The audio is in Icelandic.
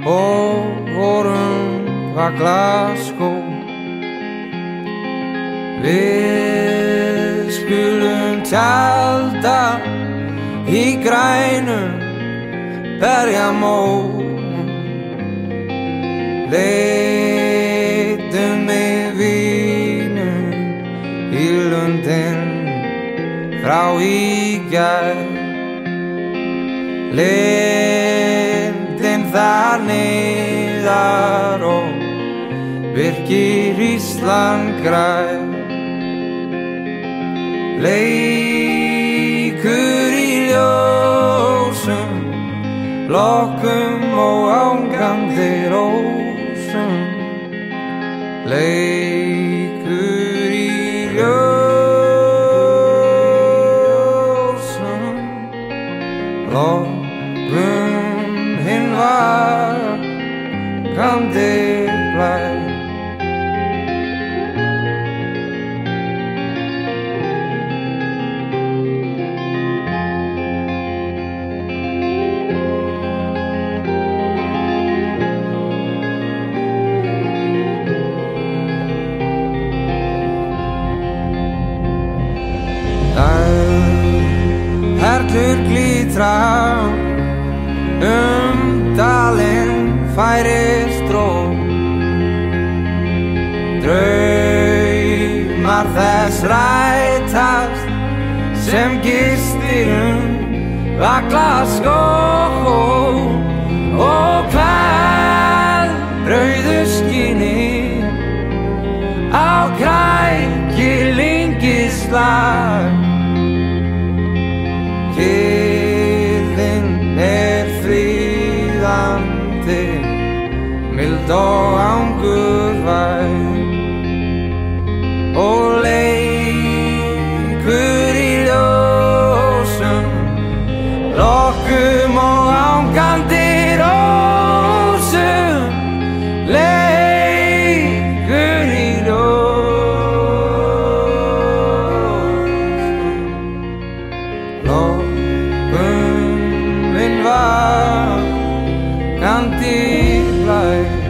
og vorum var Glasgow. Við skulum tjalda í grænum berjamóum. Leitum með vínum í lundin frá í gær. Lindin þar niðar og virkir Ísland grær. Leikur í ljósum, lokkum og ángandi rósum. Leikur í ljósum, lokkum hinn vakandi blær. Perlur glitra dalinn færist ró. Draumar þess rætast sem gistir var Glasgow. Og hvað rauðu skini á kræki lengislag. Kyrrðin fríðandi, mild og angurvær. Og leikur í ljósum, lokkum og ángandi rósum. Leikur í ljósum, lokkum hinn vakandi blær.